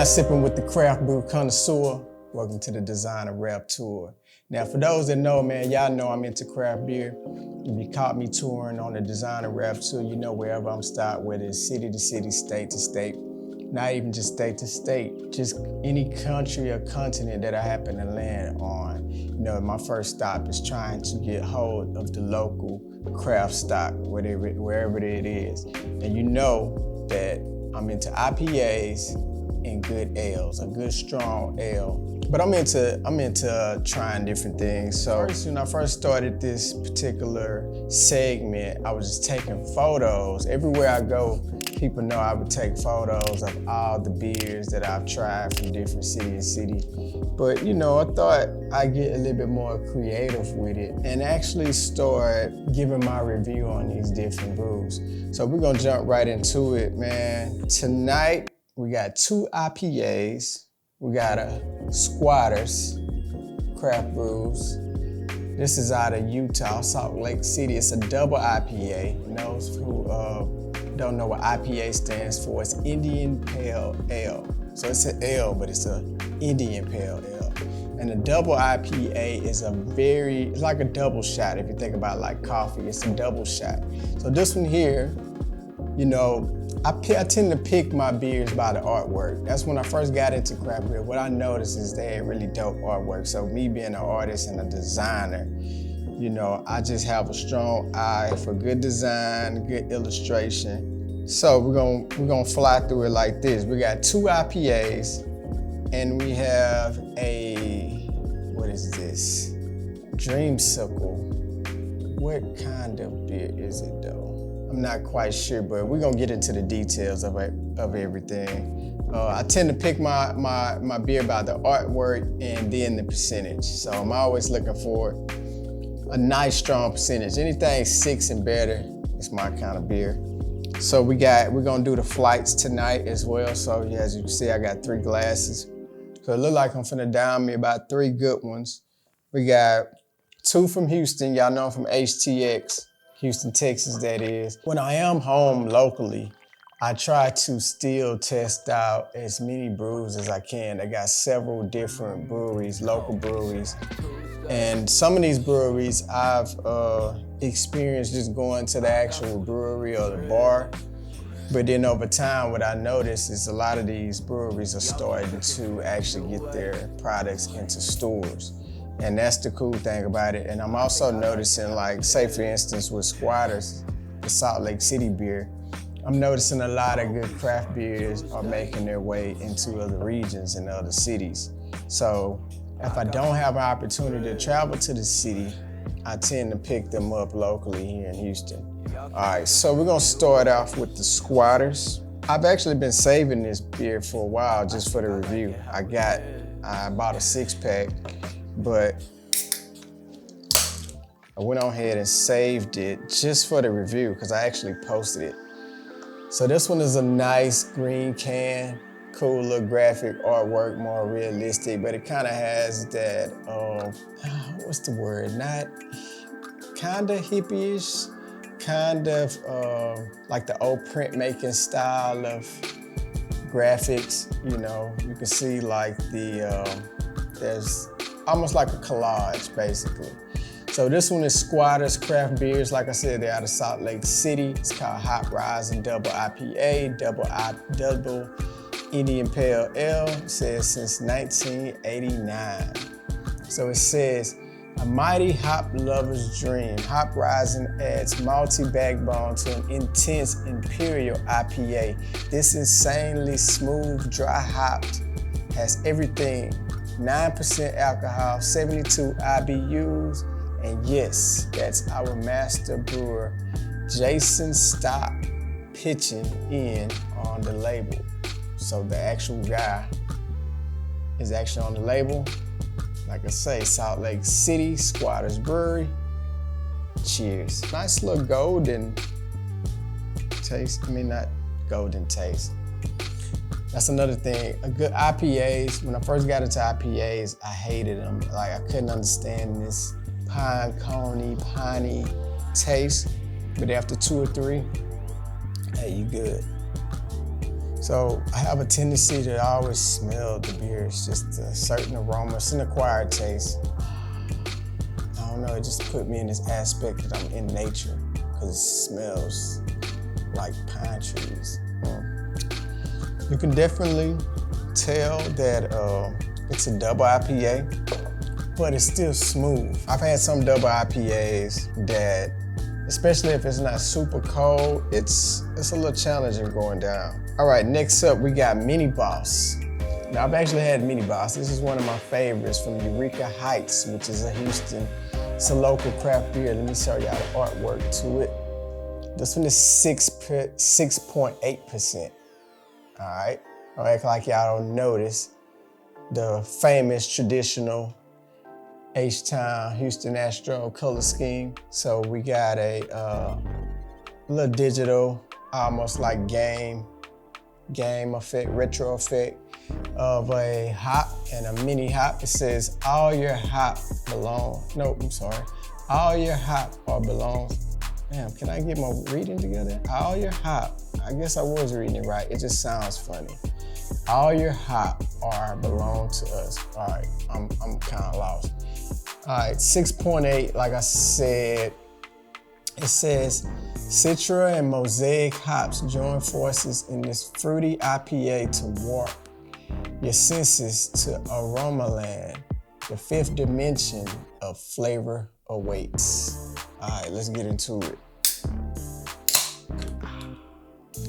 now sipping with the craft brew connoisseur. Welcome to the Designer Rap Tour. Now, for those that know, man, y'all know I'm into craft beer. If you caught me touring on the Designer Rap Tour, you know wherever I'm stopped, whether it's city to city, state to state, not even just state to state, just any country or continent that I happen to land on. You know, my first stop is trying to get hold of the local craft stock, wherever it is. And you know that I'm into IPAs and good ales, a good strong ale. But I'm into trying different things. So when I first started this particular segment, I was just taking photos. Everywhere I go, people know I would take photos of all the beers that I've tried from different city to city. But you know, I thought I'd get a little bit more creative with it and actually start giving my review on these different brews. So we're gonna jump right into it, man. Tonight, we got 2 IPAs. We got a Squatters Craft Brews. This is out of Utah, Salt Lake City. It's a double IPA. Those who don't know what IPA stands for, it's Indian Pale Ale. So it's an ale, but it's an Indian Pale Ale. And a double IPA is it's like a double shot. If you think about like coffee, it's a double shot. So this one here, you know, I tend to pick my beers by the artwork. That's when I first got into craft beer. What I noticed is they had really dope artwork. So me being an artist and a designer, you know, I just have a strong eye for good design, good illustration. So we're gonna fly through it like this. We got 2 IPAs and we have what is this? Dreamsicle. What kind of beer is it though? I'm not quite sure, but we're gonna get into the details of everything. I tend to pick my beer by the artwork and then the percentage. So I'm always looking for a nice strong percentage. Anything 6 and better is my kind of beer. So we're gonna do the flights tonight as well. So yeah, as you can see, I got 3 glasses. So it look like I'm finna down me about 3 good ones. We got 2 from Houston. Y'all know I'm from HTX. Houston, Texas, that is. When I am home locally, I try to still test out as many brews as I can. I got several different breweries, local breweries. And some of these breweries I've experienced just going to the actual brewery or the bar. But then over time, what I noticed is a lot of these breweries are starting to actually get their products into stores. And that's the cool thing about it. And I'm also noticing, like, say for instance with Squatters, the Salt Lake City beer, I'm noticing a lot of good craft beers are making their way into other regions and other cities. So if I don't have an opportunity to travel to the city, I tend to pick them up locally here in Houston. All right, so we're gonna start off with the Squatters. I've actually been saving this beer for a while just for the review. I bought a 6-pack. But I went on ahead and saved it just for the review because I actually posted it. So this one is a nice green can, cool little graphic artwork, more realistic, but it kind of has that, what's the word? Not kind of hippie-ish, kind of like the old printmaking style of graphics. You know, you can see like there's almost like a collage, basically. So this one is Squatters Craft Beers. Like I said, they're out of Salt Lake City. It's called Hop Rising Double IPA, double Indian Pale Ale. It says since 1989. So it says, a mighty hop lover's dream. Hop Rising adds malty backbone to an intense imperial IPA. This insanely smooth, dry hopped, has everything. 9% alcohol, 72 IBUs, and yes, that's our master brewer, Jason Stock, pitching in on the label. So the actual guy is actually on the label. Like I say, Salt Lake City, Squatters Brewery. Cheers. Nice little golden taste. Not golden taste. That's another thing. A good IPAs, when I first got into IPAs, I hated them. Like, I couldn't understand this piney taste. But after 2 or 3, hey, you good. So I have a tendency to always smell the beer. It's just a certain aroma. It's an acquired taste. I don't know, it just put me in this aspect that I'm in nature because it smells like pine trees. You can definitely tell that it's a double IPA, but it's still smooth. I've had some double IPAs that, especially if it's not super cold, it's a little challenging going down. All right, next up we got Mini Boss. Now I've actually had Mini Boss. This is one of my favorites from Eureka Heights, which is a Houston, it's a local craft beer. Let me show y'all the artwork to it. This one is 6.8%. All right, don't act like y'all don't notice the famous traditional H-Town Houston Astro color scheme. So we got a little digital, almost like game effect, retro effect of a hop and a mini hop. It says all your hop belong. Nope, I'm sorry. All your hop or belongs. Damn, can I get my reading together? All your hop. I guess I was reading it right. It just sounds funny. All your hop or belong to us. All right, I'm kind of lost. All right, 6.8, like I said, it says Citra and Mosaic hops join forces in this fruity IPA to warp your senses to Aromaland. The fifth dimension of flavor awaits. All right, let's get into it.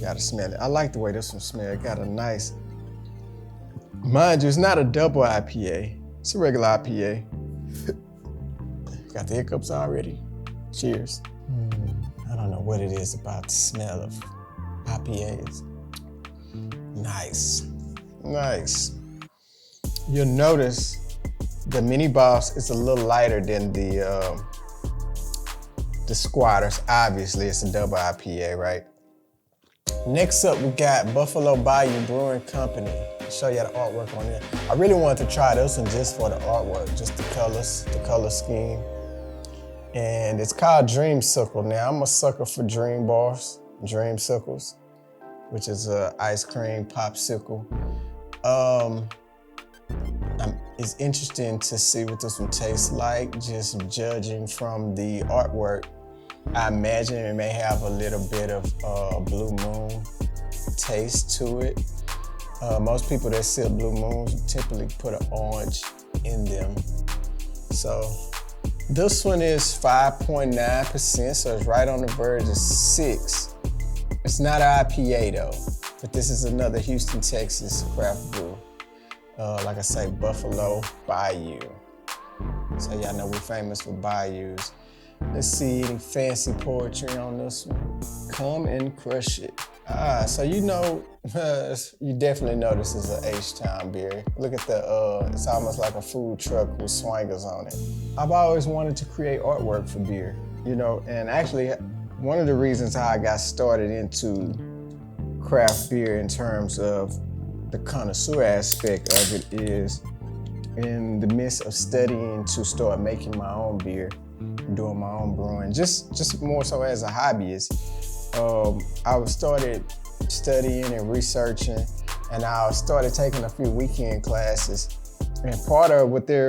Gotta smell it. I like the way this one smells. It got a nice, mind you, it's not a double IPA. It's a regular IPA. Got the hiccups already. Cheers. I don't know what it is about the smell of IPAs. Nice, nice. You'll notice the Mini Boss is a little lighter than the Squatters. Obviously, it's a double IPA, right? Next up, we got Buffalo Bayou Brewing Company. I'll show you the artwork on it. I really wanted to try this one just for the artwork, just the colors, the color scheme. And it's called Dreamsicle. Now, I'm a sucker for dream bars, Dreamsicles, which is an ice cream popsicle. It's interesting to see what this one tastes like, just judging from the artwork. I imagine it may have a little bit of Blue Moon taste to it. Most people that sell Blue Moons typically put an orange in them. So this one is 5.9%, so it's right on the verge of 6. It's not an IPA though, but this is another Houston, Texas craft brew. Like I say, Buffalo Bayou. So y'all know we're famous for bayous. Let's see any fancy poetry on this one. Come and crush it. So you know, you definitely know this is an H-Town beer. Look at the, it's almost like a food truck with swangers on it. I've always wanted to create artwork for beer, you know, and actually one of the reasons how I got started into craft beer in terms of the connoisseur aspect of it is in the midst of studying to start making my own beer, doing my own brewing, just more so as a hobbyist. I started studying and researching, and I started taking a few weekend classes. And part of what they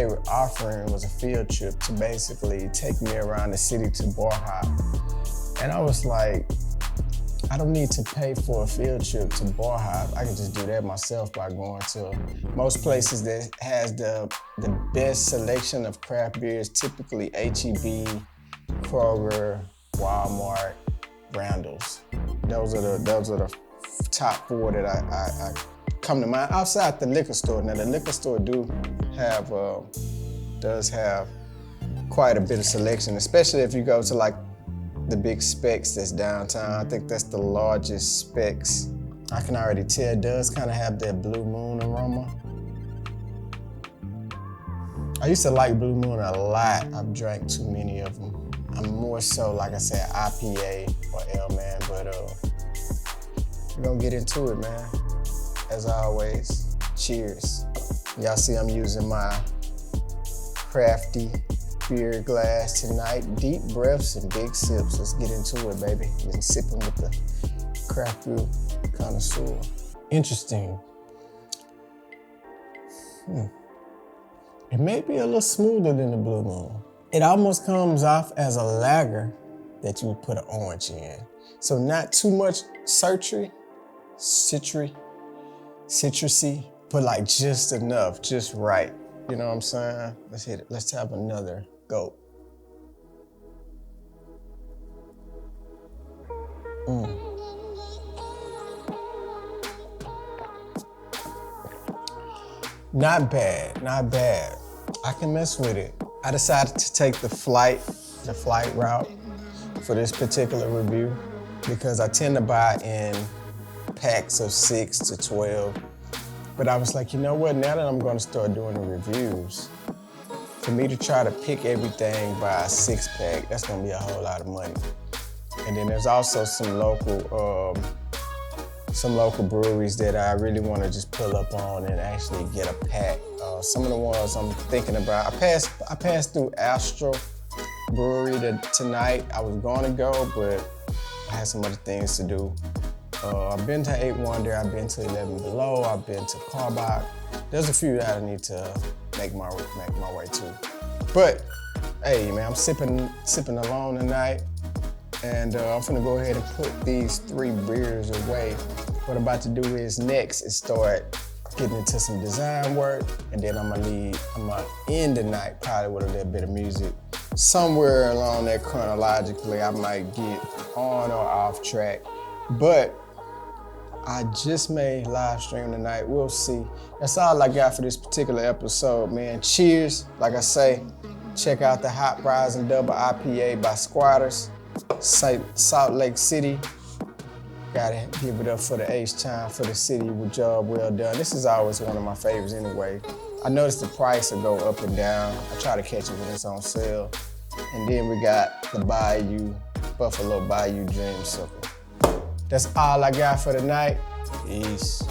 were offering was a field trip to basically take me around the city to bar hop. And I was like, I don't need to pay for a field trip to bar hop. I can just do that myself by going to most places that has the best selection of craft beers, typically H-E-B, Kroger, Walmart, Randall's. Those are the top 4 that I come to mind outside the liquor store. Now the liquor store does have quite a bit of selection, especially if you go to like the big Specs that's downtown. I think that's the largest Specs. I can already tell it does kind of have that Blue Moon aroma. I used to like Blue Moon a lot. I've drank too many of them. I'm more so, like I said, IPA or L, man, but we're gonna get into it, man. As always, cheers. Y'all see I'm using my crafty beer glass tonight. Deep breaths and big sips. Let's get into it, baby. Been sipping with the Craft Brew Connoisseur. Interesting. It may be a little smoother than the Blue Moon. It almost comes off as a lager that you would put an orange in. So not too much citrusy, but like just enough, just right. You know what I'm saying? Let's hit it. Let's have another go. Not bad, not bad. I can mess with it. I decided to take the flight route for this particular review because I tend to buy in packs of 6 to 12. But I was like, you know what, now that I'm gonna start doing the reviews, for me to try to pick everything by a 6-pack, that's gonna be a whole lot of money. And then there's also some local breweries that I really wanna just pull up on and actually get a pack. Some of the ones I'm thinking about, I passed through Astro Brewery tonight. I was gonna go, but I had some other things to do. I've been to 8 Wonder, I've been to 11 Below, I've been to Carbach. There's a few that I need to make my way to. But hey man, I'm sipping alone tonight, and I'm gonna go ahead and put these 3 beers away. What I'm about to do is next is start getting into some design work, and then I'm gonna end the night probably with a little bit of music. Somewhere along there chronologically, I might get on or off track, but I just made live stream tonight. We'll see. That's all I got for this particular episode, man. Cheers. Like I say, check out the Hop Rising Double IPA by Squatters, Salt Lake City. Gotta give it up for the H-Town, for the city with job well done. This is always one of my favorites anyway. I noticed the price will go up and down. I try to catch it when it's on sale. And then we got the Buffalo Bayou Dreamsicle. That's all I got for tonight. Peace.